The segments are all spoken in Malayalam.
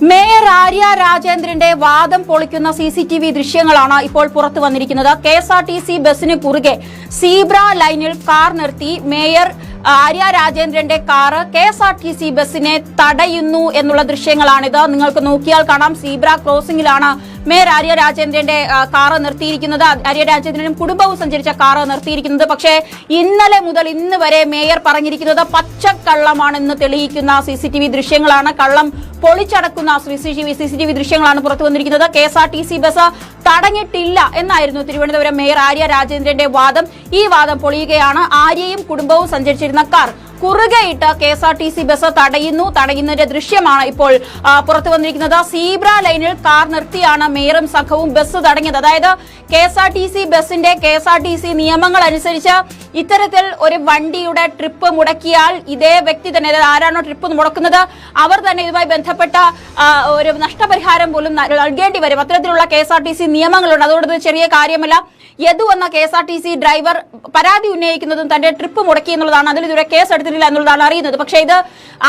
മേയർ ആര്യ രാജേന്ദ്രന്റെ വാദം പൊളിക്കുന്ന CCTV ദൃശ്യങ്ങളാണ് ഇപ്പോൾ പുറത്തു വന്നിരിക്കുന്നത്. KSRTC ബസിന് കുറുകെ സീബ്ര ലൈനിൽ കാർ നിർത്തി മേയർ ആര്യ രാജേന്ദ്രന്റെ കാർ KSRTC ബസിനെ തടയുന്നു എന്നുള്ള ദൃശ്യങ്ങളാണിത്. നിങ്ങൾക്ക് നോക്കിയാൽ കാണാം, സീബ്ര ക്രോസിംഗിലാണ് മേയർ ആര്യ രാജേന്ദ്രന്റെ കാർ നിർത്തിയിരിക്കുന്നത്. ആര്യ രാജേന്ദ്രനും കുടുംബവും സഞ്ചരിച്ച കാർ നിർത്തിയിരിക്കുന്നത്. പക്ഷേ ഇന്നലെ മുതൽ ഇന്ന് വരെ മേയർ പറഞ്ഞിരിക്കുന്നത് പച്ചക്കള്ളമാണെന്ന് തെളിയിക്കുന്ന CCTV ദൃശ്യങ്ങളാണ്. കള്ളം പൊളിച്ചടക്കുന്ന CCTV ദൃശ്യങ്ങളാണ് പുറത്തു വന്നിരിക്കുന്നത്. KSRTC ബസ് തടഞ്ഞിട്ടില്ല എന്നായിരുന്നു തിരുവനന്തപുരം മേയർ ആര്യ രാജേന്ദ്രന്റെ വാദം. ഈ വാദം പൊളിയുകയാണ്. ആര്യയും കുടുംബവും സഞ്ചരിച്ചിരുന്ന കാർ കുറുകെയിട്ട് KSRTC ബസ് തടയുന്നതിന്റെ ദൃശ്യമാണ് ഇപ്പോൾ പുറത്തു വന്നിരിക്കുന്നത്. സീബ്ര ലൈനിൽ കാർ നിർത്തിയാണ് മേയറും സംഘവും ബസ് തടഞ്ഞത്. അതായത് KSRTC ബസിന്റെ KSRTC നിയമങ്ങൾ അനുസരിച്ച് ഇത്തരത്തിൽ ഒരു വണ്ടിയുടെ ട്രിപ്പ് മുടക്കിയാൽ ഇതേ വ്യക്തി തന്നെ, ആരാണോ ട്രിപ്പ് മുടക്കുന്നത് അവർ തന്നെ ഇതുമായി ബന്ധപ്പെട്ട ഒരു നഷ്ടപരിഹാരം പോലും നൽകേണ്ടി വരും. അത്തരത്തിലുള്ള KSRTC നിയമങ്ങളുണ്ട്. അതുകൊണ്ട് ചെറിയ കാര്യമല്ല. യദു എന്ന KSRTC ഡ്രൈവർ പരാതി ഉന്നയിക്കുന്നതും തന്റെ ട്രിപ്പ് മുടക്കി എന്നുള്ളതാണ്. അതിൽ ഇതുവരെ കേസ് എടുത്തിട്ടില്ല എന്നുള്ളതാണ് അറിയുന്നത്. പക്ഷേ ഇത്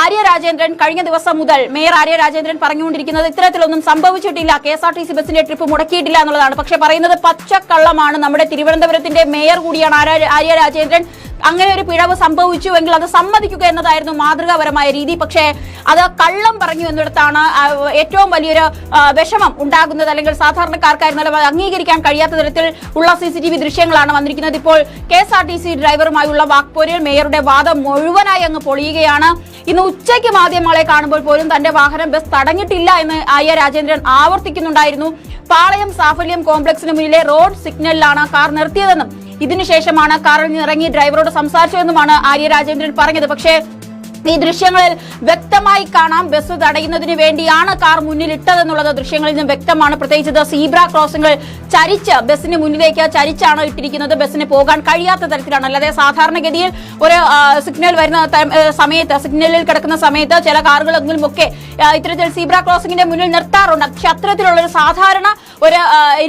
ആര്യ രാജേന്ദ്രൻ കഴിഞ്ഞ ദിവസം മുതൽ മേയർ ആര്യ രാജേന്ദ്രൻ പറഞ്ഞുകൊണ്ടിരിക്കുന്നത് ഇത്തരത്തിലൊന്നും സംഭവിച്ചിട്ടില്ല, KSRTC ബസിന്റെ ട്രിപ്പ് മുടക്കിയിട്ടില്ല എന്നുള്ളതാണ്. പക്ഷെ പറയുന്നത് പച്ചക്കള്ളമാണ്. നമ്മുടെ തിരുവനന്തപുരത്തിന്റെ മേയർ കൂടിയാണ് ആര്യ രാജേന്ദ്രൻ. അങ്ങനെ ഒരു പിഴവ് സംഭവിച്ചുവെങ്കിൽ അത് സമ്മതിക്കുക എന്നതായിരുന്നു മാതൃകാപരമായ രീതി. പക്ഷേ അത് കള്ളം പറഞ്ഞു എന്നിടത്താണ് ഏറ്റവും വലിയൊരു വിഷമം ഉണ്ടാകുന്നത്. അല്ലെങ്കിൽ സാധാരണക്കാർക്കായിരുന്നാലും അത് അംഗീകരിക്കാൻ കഴിയാത്ത തരത്തിൽ ഉള്ള CCTV ദൃശ്യങ്ങളാണ് വന്നിരിക്കുന്നത്. ഇപ്പോൾ KSRTC ഡ്രൈവറുമായുള്ള വാക്പോരിൽ മേയറുടെ വാദം മുഴുവനായി അങ്ങ് പൊളിയുകയാണ്. ഇന്ന് ഉച്ചയ്ക്ക് മാധ്യമങ്ങളെ കാണുമ്പോൾ പോലും തന്റെ വാഹനം ബസ് തടഞ്ഞിട്ടില്ല എന്ന് ആര്യ രാജേന്ദ്രൻ ആവർത്തിക്കുന്നുണ്ടായിരുന്നു. പാളയം സാഫല്യം കോംപ്ലക്സിന് മുന്നിലെ റോഡ് സിഗ്നലിലാണ് കാർ നിർത്തിയതെന്നും ഇതിനുശേഷമാണ് കാറിൽ നിന്ന് ഇറങ്ങി ഡ്രൈവറോട് സംസാരിച്ചതെന്നുമാണ് ആര്യ രാജേന്ദ്രൻ പറഞ്ഞത്. പക്ഷേ ഈ ദൃശ്യങ്ങളിൽ വ്യക്തമായി കാണാം, ബസ് തടയുന്നതിന് വേണ്ടിയാണ് കാർ മുന്നിലിട്ടതെന്നുള്ളത് ദൃശ്യങ്ങളിൽ നിന്നും വ്യക്തമാണ്. പ്രത്യേകിച്ച് സീബ്ര ക്രോസിംഗിൽ ചരിച്ച് ബസിന് മുന്നിലേക്ക് ചരിച്ചാണ് ഇട്ടിരിക്കുന്നത്. ബസ്സിന് പോകാൻ കഴിയാത്ത തരത്തിലാണ്. അല്ലാതെ സാധാരണഗതിയിൽ ഒരു സിഗ്നൽ വരുന്ന സമയത്ത്, സിഗ്നലിൽ കിടക്കുന്ന സമയത്ത് ചില കാറുകളെങ്കിലും ഒക്കെ ഇത്തരത്തിൽ സീബ്ര ക്രോസിംഗിന്റെ മുന്നിൽ നിർത്താറുണ്ട്. പക്ഷെ അത്തരത്തിലുള്ള ഒരു സാധാരണ ഒരു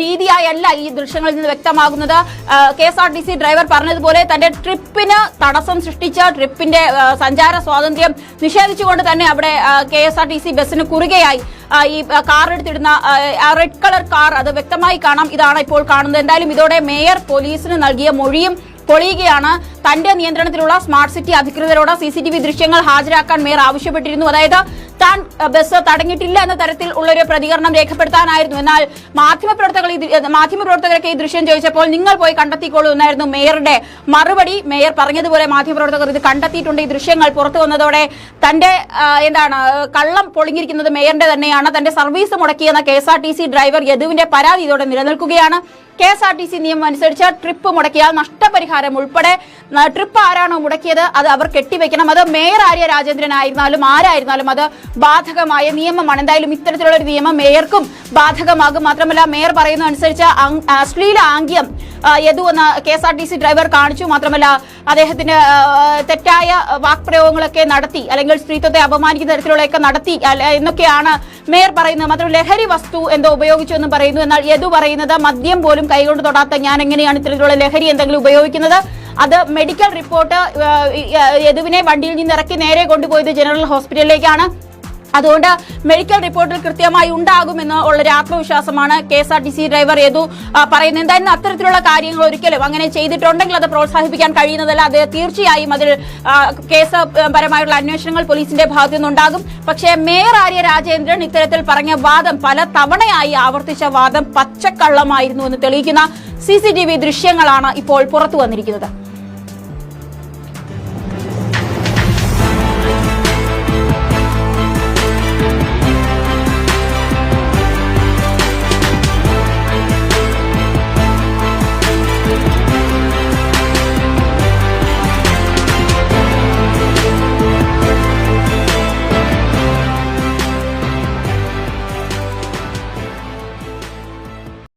രീതിയായല്ല ഈ ദൃശ്യങ്ങളിൽ നിന്ന് വ്യക്തമാകുന്നത്. KSRTC ഡ്രൈവർ പറഞ്ഞതുപോലെ തന്റെ ട്രിപ്പിന് തടസ്സം സൃഷ്ടിച്ച, ട്രിപ്പിന്റെ സഞ്ചാര സ്വാതന്ത്ര്യം നിഷേധിച്ചുകൊണ്ട് തന്നെ അവിടെ KSRTC ബസിന് കുറുകെയായി ഈ കാർ എടുത്തിടുന്ന റെഡ് കളർ കാർ, അത് വ്യക്തമായി കാണാം. ഇതാണ് ഇപ്പോൾ കാണുന്നത്. എന്തായാലും ഇതോടെ മേയർ പോലീസിന് നൽകിയ മൊഴിയും പൊളിയുകയാണ്. തന്റെ നിയന്ത്രണത്തിലുള്ള സ്മാർട്ട് സിറ്റി അധികൃതരോട് CCTV ദൃശ്യങ്ങൾ ഹാജരാക്കാൻ മേയർ ആവശ്യപ്പെട്ടിരുന്നു. അതായത് താൻ ബസ് തടഞ്ഞിട്ടില്ല എന്ന തരത്തിൽ ഉള്ളൊരു പ്രതികരണം രേഖപ്പെടുത്താനായിരുന്നു. എന്നാൽ മാധ്യമപ്രവർത്തകർക്ക് ഈ ദൃശ്യം ചോദിച്ചപ്പോൾ നിങ്ങൾ പോയി കണ്ടെത്തിക്കോളൂ എന്നായിരുന്നു മേയറുടെ മറുപടി. മേയർ പറഞ്ഞതുപോലെ മാധ്യമപ്രവർത്തകർ ഇത് കണ്ടെത്തിയിട്ടുണ്ട്. ഈ ദൃശ്യങ്ങൾ പുറത്തു വന്നതോടെ തന്റെ കള്ളം പൊളിഞ്ഞിരിക്കുന്നത് മേയറിന്റെ തന്നെയാണ്. തന്റെ സർവീസ് മുടക്കിയെന്ന KSRTC ഡ്രൈവർ യദുവിന്റെ പരാതി ഇതോടെ നിലനിൽക്കുകയാണ്. KSRTC നിയമം അനുസരിച്ച് ട്രിപ്പ് മുടക്കിയാൽ നഷ്ടപരിഹാരം ഉൾപ്പെടെ ട്രിപ്പ് ആരാണോ മുടക്കിയത് അത് അവർ കെട്ടിവെക്കണം. അത് മേയർ ആര്യ രാജേന്ദ്രൻ ആയിരുന്നാലും ആരായിരുന്നാലും അത് ബാധകമായ നിയമമാണ്. എന്തായാലും ഇത്തരത്തിലുള്ള ഒരു നിയമം മേയർക്കും ബാധകമാകും. മാത്രമല്ല മേയർ പറയുന്ന അനുസരിച്ച് അശ്ലീല ആംഗ്യം യദു എന്ന KSRTC ഡ്രൈവർ കാണിച്ചു. മാത്രമല്ല അദ്ദേഹത്തിന് തെറ്റായ വാക്പ്രയോഗങ്ങളൊക്കെ നടത്തി, അല്ലെങ്കിൽ സ്ത്രീത്വത്തെ അപമാനിക്കുന്ന തരത്തിലുള്ളതൊക്കെ നടത്തി എന്നൊക്കെയാണ് മേയർ പറയുന്നത്. മാത്രമല്ല ലഹരി വസ്തു എന്തോ ഉപയോഗിച്ചു എന്ന് പറയുന്നു. എന്നാൽ യദു പറയുന്നത് മദ്യം പോലും കൈകൊണ്ട് തൊടാത്ത ഞാൻ എങ്ങനെയാണ് ഇത്തരത്തിലുള്ള ലഹരി എന്തെങ്കിലും ഉപയോഗിക്കുന്നത്? അത് മെഡിക്കൽ റിപ്പോർട്ട് യദുവിനെ വണ്ടിയിൽ നിന്ന് ഇറക്കി നേരെ കൊണ്ടുപോയത് ജനറൽ ഹോസ്പിറ്റലിലേക്കാണ്. അതുകൊണ്ട് മെഡിക്കൽ റിപ്പോർട്ടിൽ കൃത്യമായി ഉണ്ടാകുമെന്ന് ഉള്ളൊരു ആത്മവിശ്വാസമാണ് KSRTC ഡ്രൈവർ യദു പറയുന്നത്. എന്തായാലും അത്തരത്തിലുള്ള കാര്യങ്ങൾ ഒരിക്കലും അങ്ങനെ ചെയ്തിട്ടുണ്ടെങ്കിൽ അത് പ്രോത്സാഹിപ്പിക്കാൻ കഴിയുന്നതല്ല. അത് തീർച്ചയായും അതിൽ കേസ് പരമായുള്ള അന്വേഷണങ്ങൾ പോലീസിന്റെ ഭാഗത്തു നിന്നുണ്ടാകും. പക്ഷേ മേയർ ആര്യ രാജേന്ദ്രൻ ഇത്തരത്തിൽ പറഞ്ഞ വാദം, പല തവണയായി ആവർത്തിച്ച വാദം പച്ചക്കള്ളമായിരുന്നു എന്ന് തെളിയിക്കുന്ന CCTV ദൃശ്യങ്ങളാണ് ഇപ്പോൾ പുറത്തു വന്നിരിക്കുന്നത്.